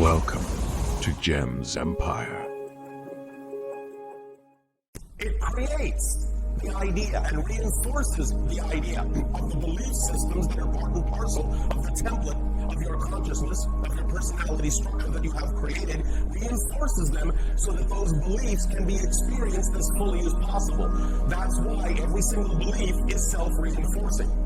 Welcome to GEMZ EMPIRE. It creates the idea and reinforces the idea of the belief systems that are part and parcel of the template of your consciousness, of your personality structure that you have created, reinforces them so that those beliefs can be experienced as fully as possible. That's why every single belief is self-reinforcing.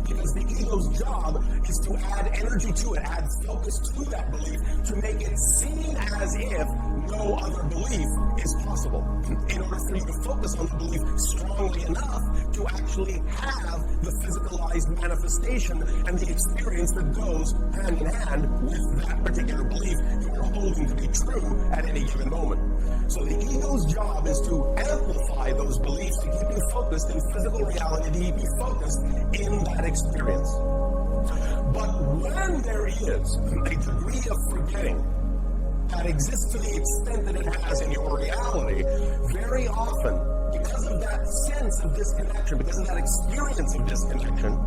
Because the ego's job is to add energy to it, add focus to that belief, to make it seem as if no other belief is possible. In order for you to focus on the belief strongly enough to actually have the physicalized manifestation and the experience that goes hand in hand with that particular belief you are holding to be true at any given moment. So the ego's job is to amplify those beliefs to keep you focused in physical reality, to keep you focused in that experience. But when there is a degree of forgetting that exists to the extent that it has in your reality, very often, because of that sense of disconnection, because of that experience of disconnection,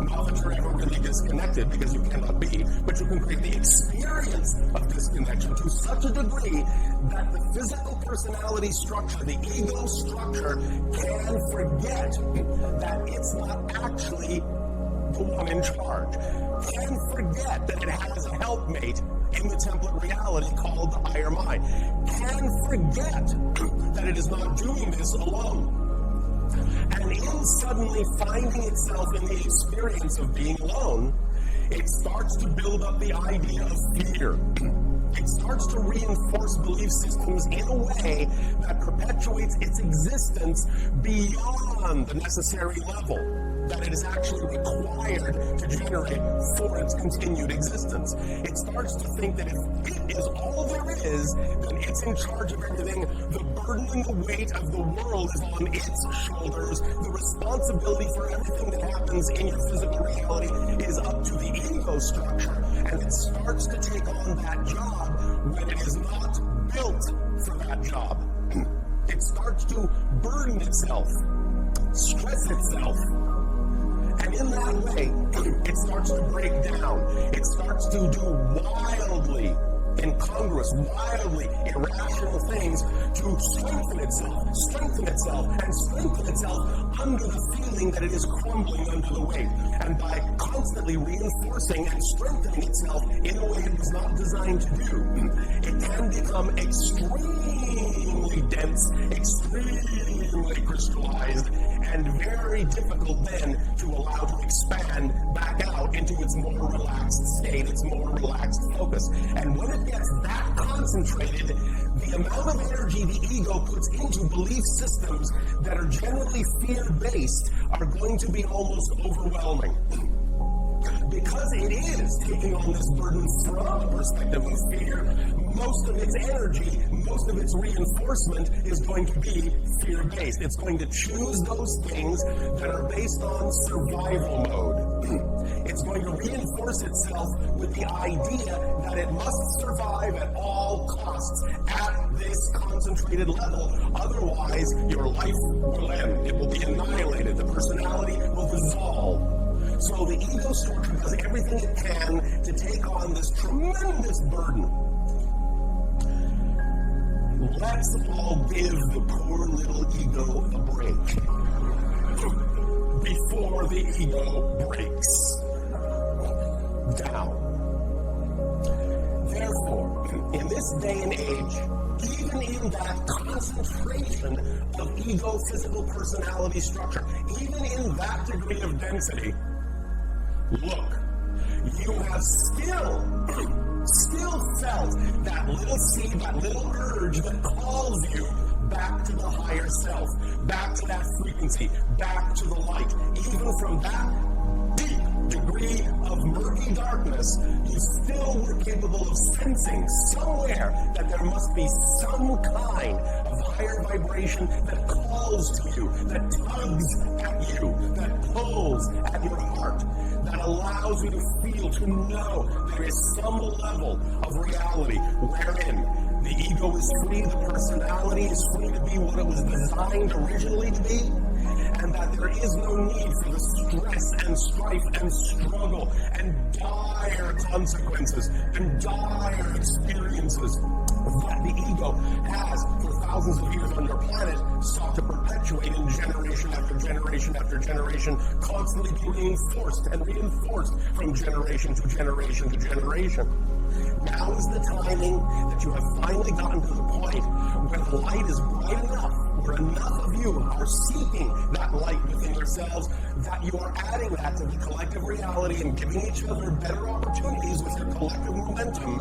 not that you're ever really disconnected because you cannot be, but you can create the experience of disconnection to such a degree that the physical personality structure, the ego structure, can forget that it's not actually the one in charge, can forget that it has a helpmate in the template reality called the higher mind, can forget that it is not doing this alone. And in suddenly finding itself in the experience of being alone, it starts to build up the idea of fear. It starts to reinforce belief systems in a way that perpetuates its existence beyond the necessary level that it is actually required to generate for its continued existence. It starts to think that if it is all there is, then it's in charge of everything. The burden and the weight of the world is on its shoulders. The responsibility for everything that happens in your physical reality is up to the ego structure, and it starts to take on that job when it is not built for that job. It starts to burden itself, stress itself. And in that way, it starts to break down. It starts to do wildly incongruous, wildly irrational things to strengthen itself, and strengthen itself under the feeling that it is crumbling under the weight. And by constantly reinforcing and strengthening itself in a way it was not designed to do, it can become extremely dense, extremely crystallized, and very difficult then to allow to expand back out into its more relaxed state, its more relaxed focus. And when it gets that concentrated, the amount of energy the ego puts into belief systems that are generally fear-based are going to be almost overwhelming. Because it is taking on this burden from a perspective of fear, most of its energy, most of its reinforcement is going to be fear-based. It's going to choose those things that are based on survival mode. It's going to reinforce itself with the idea that it must survive at all costs at this concentrated level. Otherwise, your life will end. It will be annihilated. The personality will dissolve. So the ego structure does everything it can to take on this tremendous burden. Let's all give the poor little ego a break before the ego breaks down. Therefore, in this day and age, even in that concentration of ego physical personality structure, even in that degree of density, look, you have still felt that little seed, that little urge that calls you back to the higher self, back to that frequency, back to the light. Even from that deep degree of murky darkness, you still were capable of sensing somewhere that there must be some kind of higher vibration that calls to you, that tugs at you, that pulls at your heart, that allows you to feel, to know there is some level of reality wherein the ego is free, the personality is free to be what it was designed originally to be, and that there is no need for the stress and strife and struggle and dire consequences and dire experiences that the ego has for thousands of years on your planet sought to perpetuate in generation after generation after generation, constantly being reinforced and reinforced from generation to generation to generation. Now is the timing that you have finally gotten to the point where the light is bright enough, where enough of you are seeking that light within yourselves, that you are adding that to the collective reality and giving each other better opportunities with your collective momentum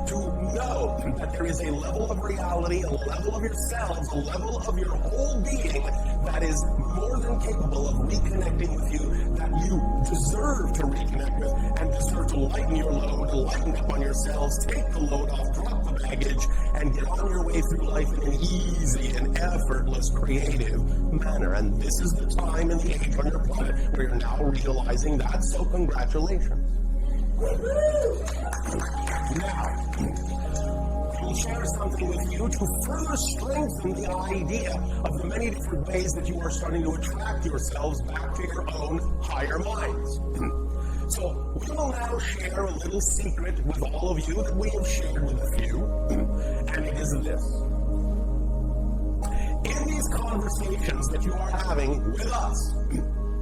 to know that there is a level of reality, a level of yourselves, a level of your whole being that is more than capable of reconnecting with you, that you deserve to reconnect with and deserve to lighten your load, to lighten up on yourselves, take the load off, drop the baggage, and get on your way through life in an easy and effortless, creative manner. And this is the time and the age on your planet where you're now realizing that, so congratulations. Now, we'll share something with you to further strengthen the idea of the many different ways that you are starting to attract yourselves back to your own higher minds. So we will now share a little secret with all of you that we have shared with a few, and it is this. In these conversations that you are having with us,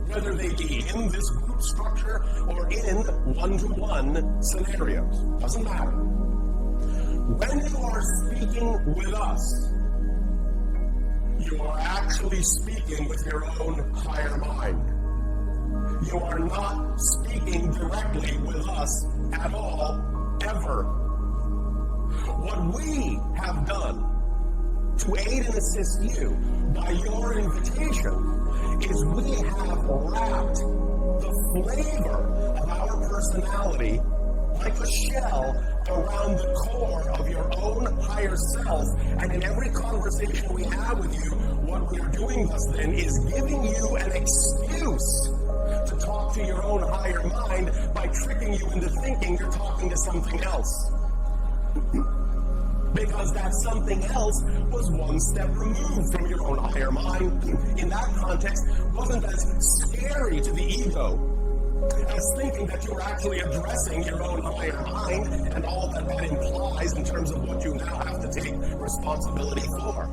whether they be in this group structure or in one-to-one scenarios, doesn't matter. When you are speaking with us, you are actually speaking with your own higher mind. You are not speaking directly with us at all, ever. What we have done to aid and assist you by your invitation is we have wrapped the flavor of our personality like a shell around the core of your own higher self. And in every conversation we have with you, what we are doing thus then is giving you an excuse to talk to your own higher mind by tricking you into thinking you're talking to something else. Because that something else was one step removed from your own higher mind. In that context, wasn't as scary to the ego as thinking that you're actually addressing your own higher mind and all that that implies in terms of what you now have to take responsibility for.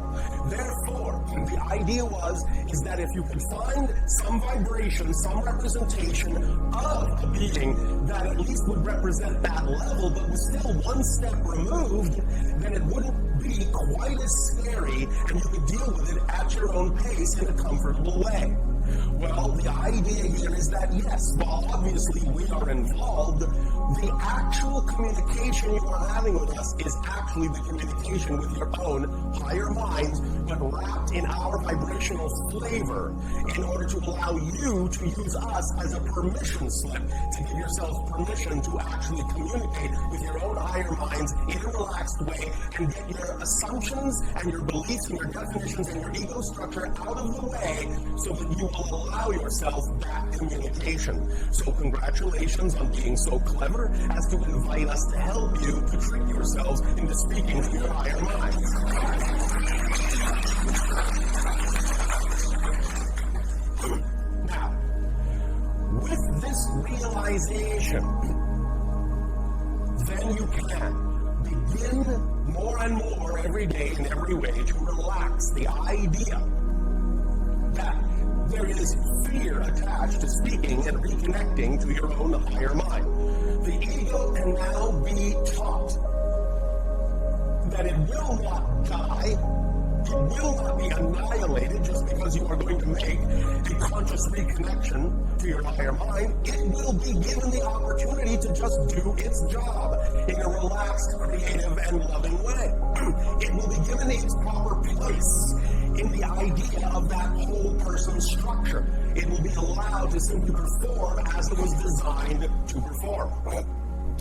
Therefore, the idea is that if you could find some vibration, some representation of a being that at least would represent that level, but was still one step removed, then it wouldn't be quite as scary, and you could deal with it at your own pace in a comfortable way. Well, the idea here is that yes, while obviously we are involved, the actual communication you are having with us is actually the communication with your own higher minds, but wrapped in our vibrational flavor in order to allow you to use us as a permission slip to give yourselves permission to actually communicate with your own higher minds in a relaxed way and get your assumptions and your beliefs and your definitions and your ego structure out of the way so that you will allow yourself that communication. So congratulations on being so clever as to invite us to help you to trick yourselves into speaking to your higher mind. Now, with this realization, then you can begin more and more every day in every way to relax the idea that there is fear attached to speaking and reconnecting to your own higher mind. The ego can now be taught that it will not die, it will not be annihilated just because you are going to make a conscious reconnection to your higher mind. It will be given the opportunity to just do its job in a relaxed, creative, and loving way. It will be given its proper place in the idea of that whole person's structure. It will be allowed to simply perform as it was designed to perform.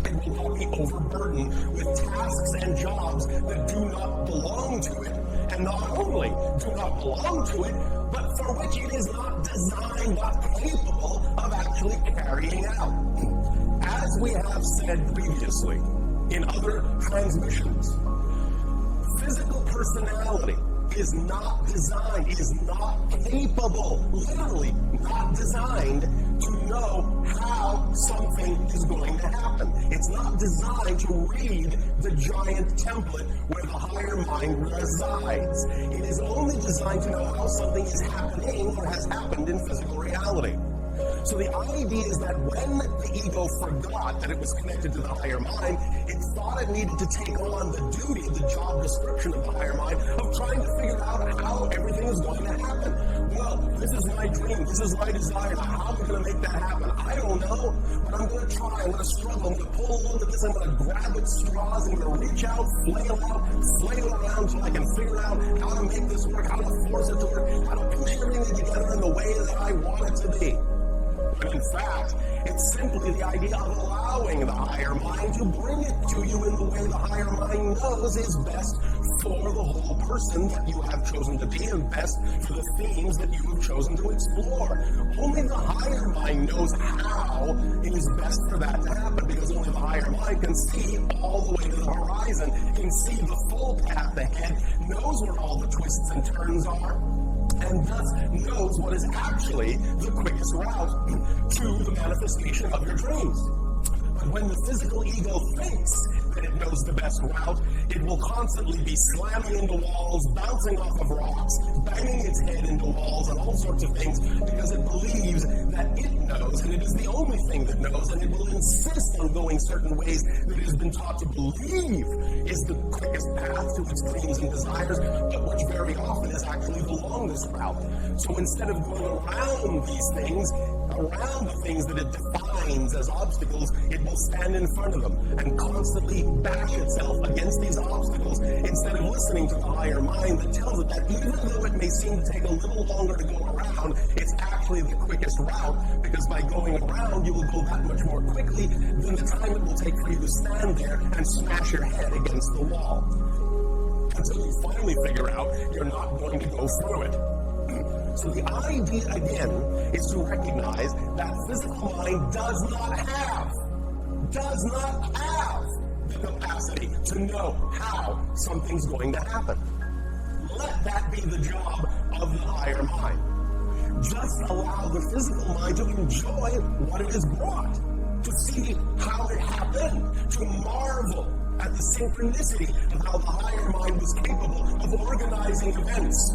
It will not be overburdened with tasks and jobs that do not belong to it, and not only do not belong to it, but for which it is not designed, not capable of actually carrying out. As we have said previously in other transmissions, physical personality is not designed, is not capable, literally not designed to know how something is going to happen. It's not designed to read the giant template where the higher mind resides. It is only designed to know how something is happening or has happened in physical reality. So the idea is that when the ego forgot that it was connected to the higher mind, it thought it needed to take on the duty, the job description of the higher mind of trying to figure out how everything is going to happen. Well, this is my dream, this is my desire, how am I going to make that happen? I don't know, but I'm going to try, I'm going to struggle, I'm going to pull on to this, I'm going to grab at straws, I'm going to reach out, flail around so I can figure out how to make this work, how to force it to work, how to push everything together in the way that I want it to be. But in fact, it's simply the idea of allowing the higher mind to bring it to you in the way the higher mind knows is best for the whole person that you have chosen to be and best for the themes that you have chosen to explore. Only the higher mind knows how it is best for that to happen, because only the higher mind can see all the way to the horizon, can see the full path ahead, knows where all the twists and turns are, and thus knows what is actually the quickest route to the manifestation of your dreams. But when the physical ego thinks that it knows the best route, it will constantly be slamming into walls, bouncing off of rocks, banging its head into walls and all sorts of things, because it believes that it knows, and it is the only thing that knows, and it will insist on going certain ways that it has been taught to believe is the quickest path to its dreams and desires, but which very often is actually the longest route. So instead of going around these things, around the things that it defines as obstacles, it will stand in front of them and constantly bash itself against these obstacles instead of listening to the higher mind that tells it that even though it may seem to take a little longer to go around, it's actually the quickest route, because by going around you will go that much more quickly than the time it will take for you to stand there and smash your head against the wall. Until you finally figure out you're not going to go through it. So the idea, again, is to recognize that physical mind does not have the capacity to know how something's going to happen. Let that be the job of the higher mind. Just allow the physical mind to enjoy what it has brought, to see how it happened, to marvel at the synchronicity of how the higher mind was capable of organizing events,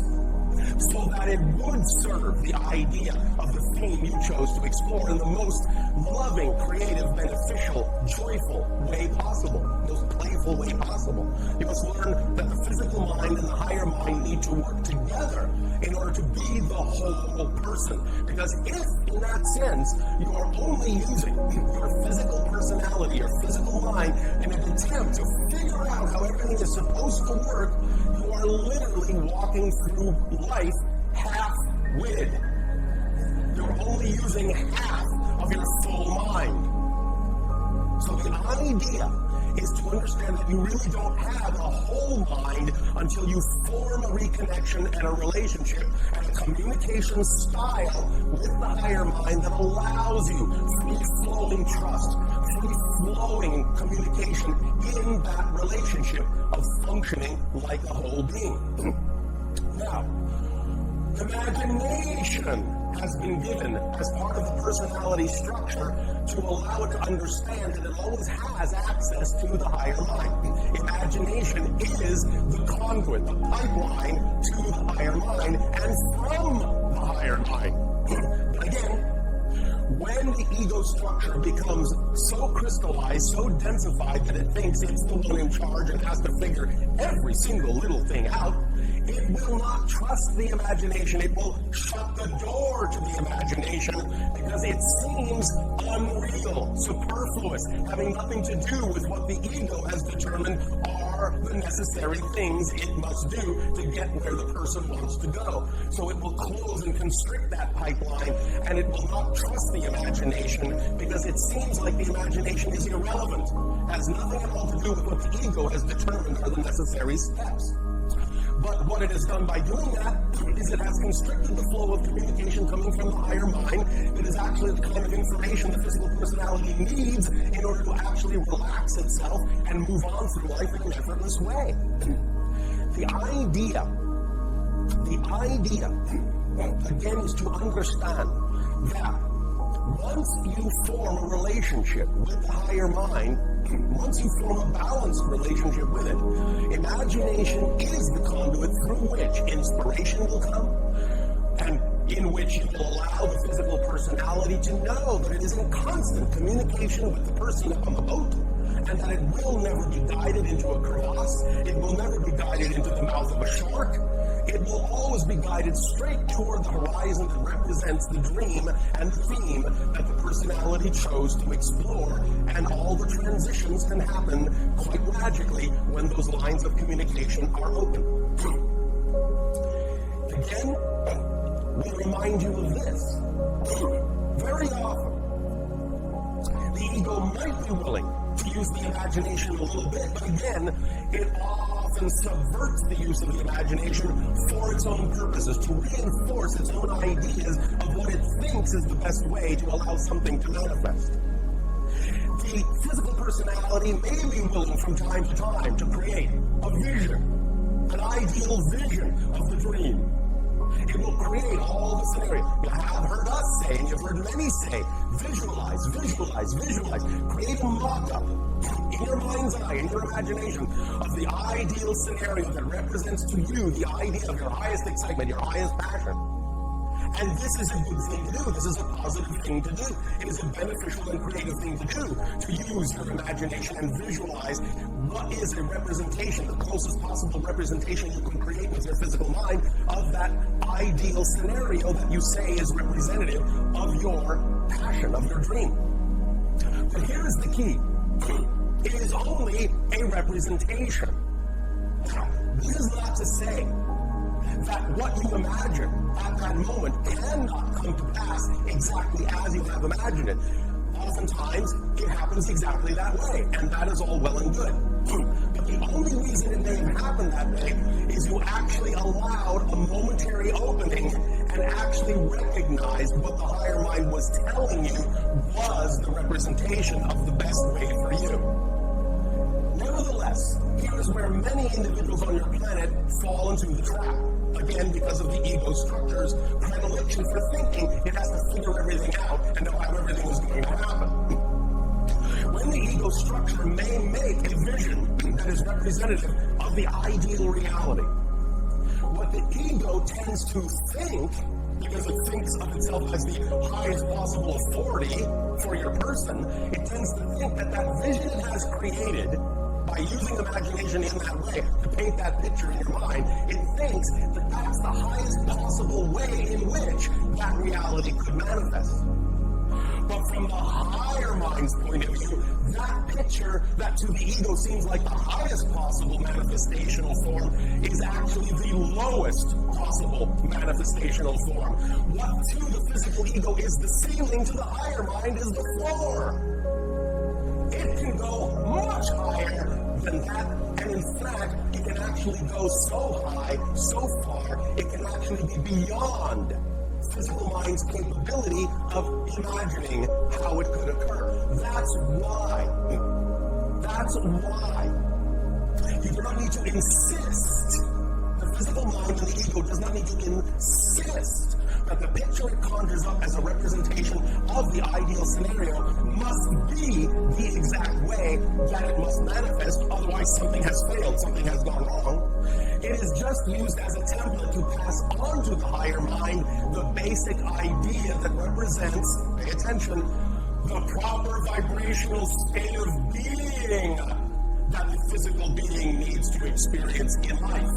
so that it would serve the idea of the theme you chose to explore in the most loving, creative, beneficial, joyful way possible, most playful way possible. You must learn that the physical mind and the higher mind need to work together in order to be the whole person. Because if, in that sense, you are only using your physical personality, your physical mind, in an attempt to figure out how everything is supposed to work, you are literally walking through life half-witted. You're only using half of your full mind. So the idea is to understand that you really don't have a whole mind until you form a reconnection and a relationship and a communication style with the higher mind that allows you free-flowing trust, free-flowing communication in that relationship of functioning like a whole being. Now, imagination has been given as part of the personality structure to allow it to understand that it always has access to the higher mind. Imagination is the conduit, the pipeline to the higher mind and from the higher mind. But again, when the ego structure becomes so crystallized, so densified that it thinks it's the one in charge and has to figure every single little thing out, it will not trust the imagination. It will shut the door to the imagination because it seems unreal, superfluous, having nothing to do with what the ego has determined are the necessary things it must do to get where the person wants to go. So it will close and constrict that pipeline, and it will not trust the imagination because it seems like the imagination is irrelevant, has nothing at all to do with what the ego has determined are the necessary steps. But what it has done by doing that is it has constricted the flow of communication coming from the higher mind that is actually the kind of information the physical personality needs in order to actually relax itself and move on through life in an effortless way. The idea The idea, again, is to understand that once you form a relationship with the higher mind, once you form a balanced relationship with it, imagination is the conduit through which inspiration will come, and in which you will allow the physical personality to know that it is in constant communication with the person on the boat, and that it will never be guided into a crevasse, it will never be guided into the mouth of a shark, it will always be guided straight toward the horizon that represents the dream and the theme that the personality chose to explore, and all the transitions can happen quite magically when those lines of communication are open. Again, we remind you of this. Very often, the ego might be willing to use the imagination a little bit, but again, it often subverts the use of the imagination for its own purposes, to reinforce its own ideas of what it thinks is the best way to allow something to manifest. The physical personality may be willing from time to time to create a vision, an ideal vision of the dream. It will create all the scenarios. You have heard us say, and you've heard many say, visualize, visualize, visualize. Create a mock-up in your mind's eye, in your imagination, of the ideal scenario that represents to you the idea of your highest excitement, your highest passion. And this is a good thing to do. This is a positive thing to do. It is a beneficial and creative thing to do, to use your imagination and visualize what is a representation, the closest possible representation you can create with your physical mind of that ideal scenario that you say is representative of your passion, of your dream. But here is the key. It is only a representation. Now, this is not to say that what you imagine at that moment cannot come to pass exactly as you have imagined it. Oftentimes, it happens exactly that way, and that is all well and good. But the only reason it may have happened that way is you actually allowed a momentary opening and actually recognized what the higher mind was telling you was the representation of the best way for you. Nevertheless, here is where many individuals on your planet fall into the trap. Again, because of the ego structure's predilection for thinking it has to figure everything out and know how everything is going to happen. When the ego structure may make a vision that is representative of the ideal reality, what the ego tends to think, because it thinks of itself as the highest possible authority for your person, it tends to think that that vision it has created by using imagination in that way to paint that picture in your mind, it thinks that that's the highest possible way in which that reality could manifest. But from the higher mind's point of view, that picture that to the ego seems like the highest possible manifestational form is actually the lowest possible manifestational form. What to the physical ego is the ceiling, to the higher mind is the floor. It can go much higher than that, and in fact, it can actually go so high, so far, it can actually be beyond physical mind's capability of imagining how it could occur. That's why you do not need to insist. The physical mind and the ego does not need to insist that the picture it conjures up as a representation of the ideal scenario must be the exact way that it must manifest, otherwise something has failed, something has gone wrong. It is just used as a template to pass on to the higher mind the basic idea that represents, pay attention, the proper vibrational state of being that the physical being needs to experience in life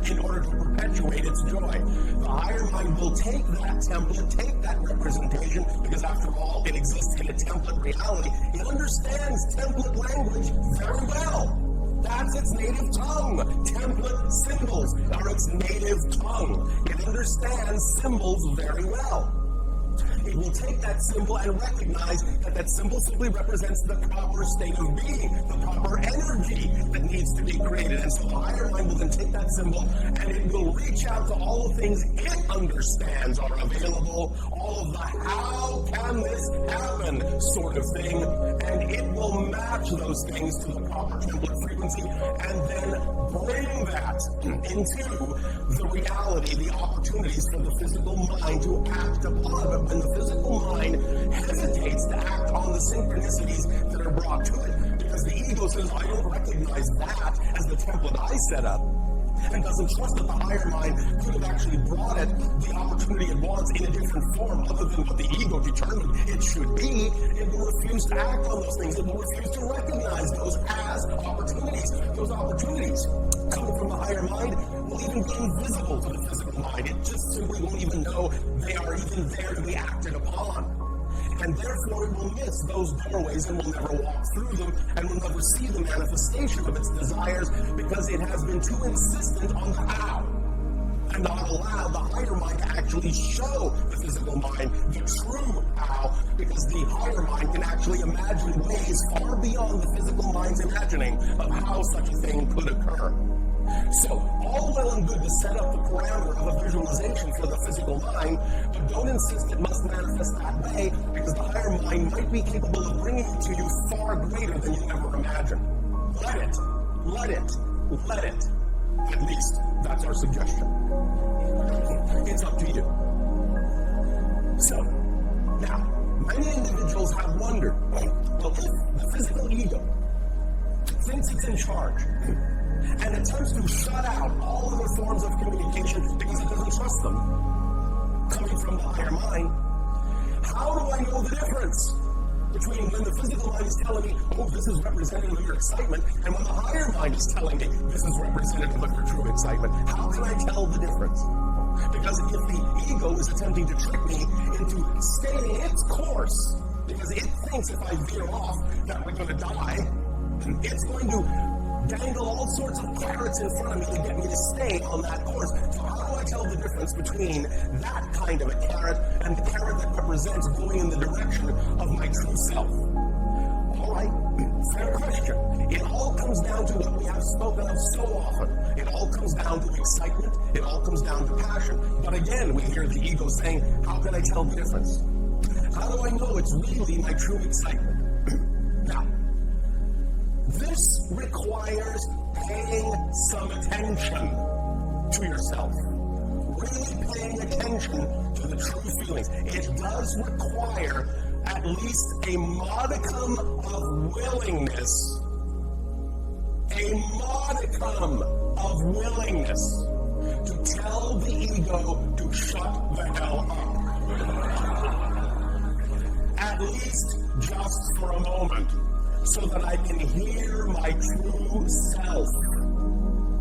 in order to perpetuate its joy. The higher mind will take that template, take that representation, because after all, it exists in a template reality. It understands template language very well. That's its native tongue. Template symbols are its native tongue. It understands symbols very well. It will take that symbol and recognize that that symbol simply represents the proper state of being, the proper energy that needs to be created. And so the higher mind will then take that symbol and it will reach out to all the things it understands are available, all of the how can this happen sort of thing, and it will match those things to the proper template frequency, and and then bring that into the reality, the opportunities for the physical mind to act upon. But when the physical mind hesitates to act on the synchronicities that are brought to it, because the ego says, I don't recognize that as the template I set up, and doesn't trust that the higher mind could have actually brought it the opportunity it wants in a different form other than what the ego determined it should be, it will refuse to act on those things. It will refuse to recognize those as opportunities. Those opportunities coming from the higher mind will even be invisible to the physical mind. It just simply won't even know they are even there to be acted upon. And therefore it will miss those doorways and will never walk through them and will never see the manifestation of its desires because it has been too insistent on the how and not allow the higher mind to actually show the physical mind the true how, because the higher mind can actually imagine ways far beyond the physical mind's imagining of how such a thing could occur. So, all well and good to set up the parameter of a visualization for the physical mind, but don't insist it must manifest that way, because the higher mind might be capable of bringing it to you far greater than you ever imagined. Let it. Let it. Let it. At least, that's our suggestion. It's up to you. So, now, many individuals have wondered, well, if the physical ego thinks it's in charge, and attempts to shut out all other forms of communication because it doesn't trust them, coming from the higher mind, how do I know the difference between when the physical mind is telling me, oh, this is representative of your excitement, and when the higher mind is telling me, this is representative of your true excitement? How can I tell the difference? Because if the ego is attempting to trick me into staying its course, because it thinks if I veer off that we're going to die, it's going to dangle all sorts of carrots in front of me to get me to stay on that course. So how do I tell the difference between that kind of a carrot and the carrot that represents going in the direction of my true self? All right, fair question. It all comes down to what we have spoken of so often. It all comes down to excitement. It all comes down to passion. But again, we hear the ego saying, how can I tell the difference? How do I know it's really my true excitement? Now, this requires paying some attention to yourself. Really paying attention to the true feelings. It does require at least a modicum of willingness. A modicum of willingness to tell the ego to shut the hell up. At least just for a moment. So that I can hear my true self.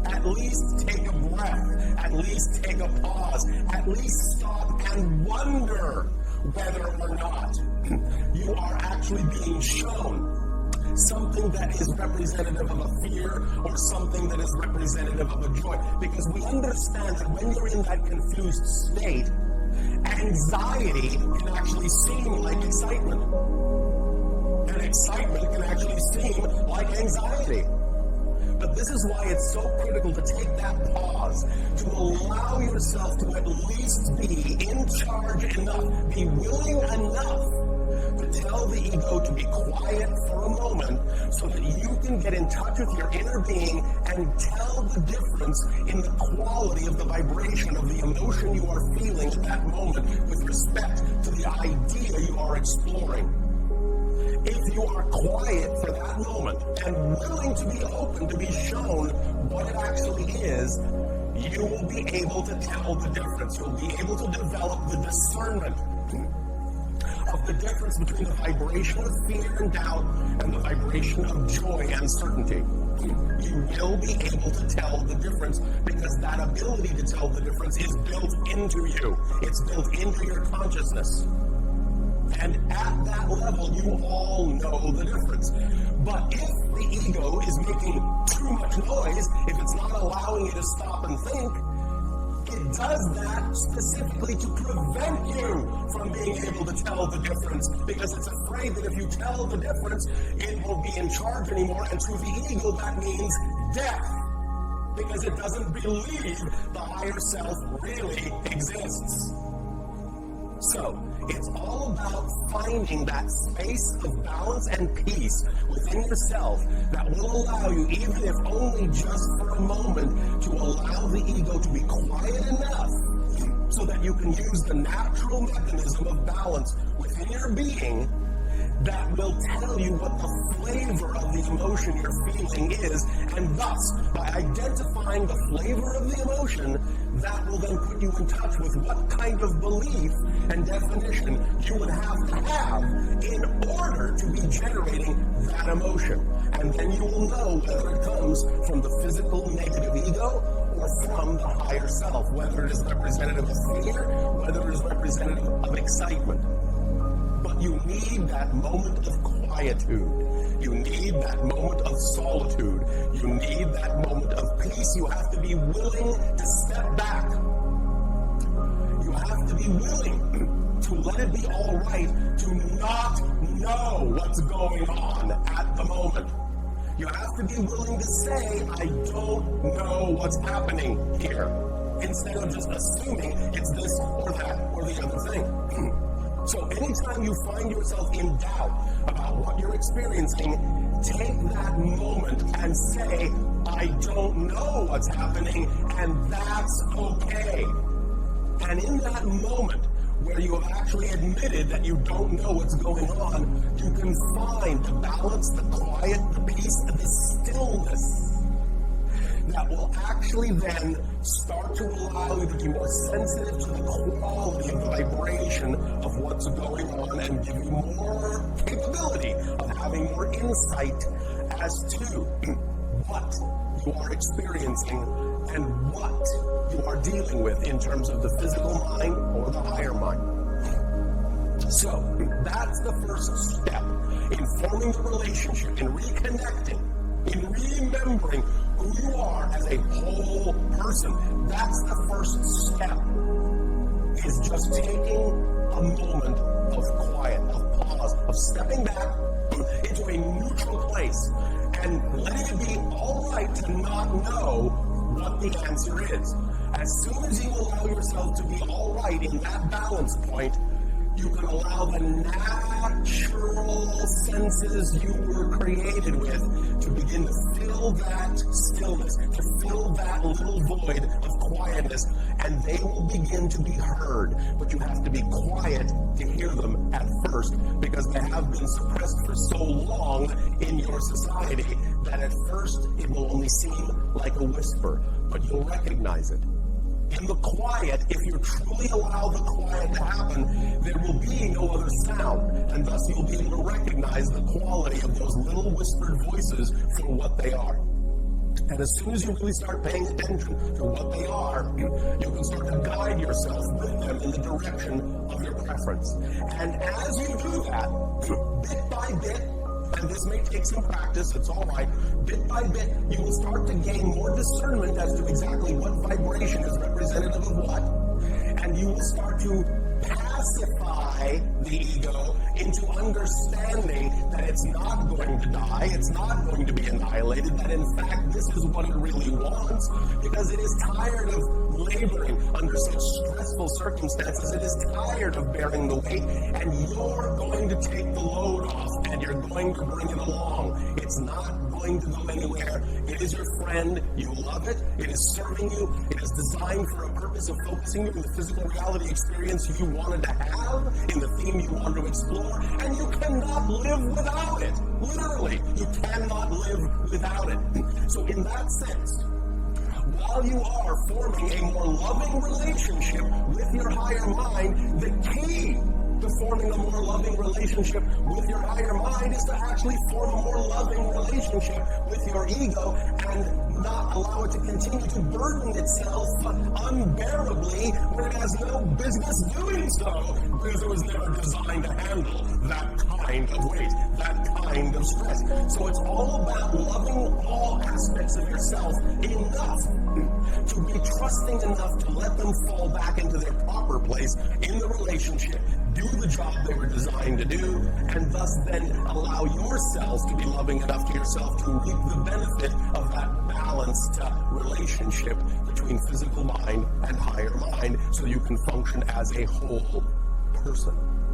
At least take a breath. At least take a pause. At least stop and wonder whether or not you are actually being shown something that is representative of a fear or something that is representative of a joy. Because we understand that when you're in that confused state, anxiety can actually seem like excitement. And excitement can actually seem like anxiety. But this is why it's so critical to take that pause, to allow yourself to at least be in charge enough, be willing enough to tell the ego to be quiet for a moment so that you can get in touch with your inner being and tell the difference in the quality of the vibration of the emotion you are feeling at that moment with respect to the idea you are exploring. If you are quiet for that moment and willing to be open to be shown what it actually is, you will be able to tell the difference. You'll be able to develop the discernment of the difference between the vibration of fear and doubt and the vibration of joy and certainty. You will be able to tell the difference because that ability to tell the difference is built into you. It's built into your consciousness. And at that level, you all know the difference. But if the ego is making too much noise, if it's not allowing you to stop and think, it does that specifically to prevent you from being able to tell the difference, because it's afraid that if you tell the difference, it won't be in charge anymore, and to the ego that means death, because it doesn't believe the higher self really exists. So, It's all about finding that space of balance and peace within yourself that will allow you, even if only just for a moment, to allow the ego to be quiet enough so that you can use the natural mechanism of balance within your being that will tell you what the flavor of the emotion you're feeling is, and thus, by identifying the flavor of the emotion, that will then put you in touch with what kind of belief and definition you would have to have in order to be generating that emotion. And then you will know whether it comes from the physical negative ego or from the higher self, whether it is representative of fear, whether it is representative of excitement. But you need that moment of quietude. You need that moment of solitude. You need that moment of peace. You have to be willing to step back. You have to be willing to let it be all right to not know what's going on at the moment. You have to be willing to say, I don't know what's happening here, instead of just assuming it's this or that or the other thing. So anytime you find yourself in doubt about what you're experiencing, take that moment and say, I don't know what's happening, and that's okay. And in that moment, where you have actually admitted that you don't know what's going on, you can find the balance, the quiet, the peace, the stillness that will actually then start to allow you to be more sensitive to the quality of the vibration of what's going on and give you more capability of having more insight as to what you are experiencing and what you are dealing with in terms of the physical mind or the higher mind. So that's the first step in forming the relationship, in reconnecting, in remembering who you are as a whole person. That's the first step, is just taking a moment of quiet, of pause, of stepping back into a neutral place and letting it be all right to not know what the answer is. As soon as you allow yourself to be all right in that balance point, you can allow the natural senses you were created with to begin to fill that stillness, to fill that little void of quietness, and they will begin to be heard. But you have to be quiet to hear them at first, because they have been suppressed for so long in your society that at first it will only seem like a whisper, but you'll recognize it. In the quiet, if you truly allow the quiet to happen, there will be no other sound, and thus you'll be able to recognize the quality of those little whispered voices for what they are. And as soon as you really start paying attention to what they are, you can start to guide yourself with them in the direction of your preference. And as you do that, bit by bit, and this may take some practice, it's all right, bit by bit, you will start to gain more discernment as to exactly what vibration is representative of what. And you will start to pacify the ego into understanding that it's not going to die, it's not going to be annihilated, that in fact this is what it really wants, because it is tired of laboring under such stressful circumstances, it is tired of bearing the weight, and you're going to take the load off, and you're going to bring it along. It's not going to go anywhere. It is your friend, you love it, it is serving you, it is designed for a purpose of focusing you in the physical reality experience you wanted to have, in the theme you wanted to explore, and you cannot live without it. Literally, you cannot live without it. So in that sense, while you are forming a more loving relationship with your higher mind, the key to forming a more loving relationship with your higher mind is to actually form a more loving relationship with your ego and not allow it to continue to burden itself unbearably when it has no business doing so, because it was never designed to handle that kind of weight, that kind of stress. So it's all about loving all aspects of yourself enough to be trusting enough to let them fall back into their proper place in the relationship, do the job they were designed to do, and thus then allow yourselves to be loving enough to yourself to reap the benefit of that balanced relationship between physical mind and higher mind, so you can function as a whole person.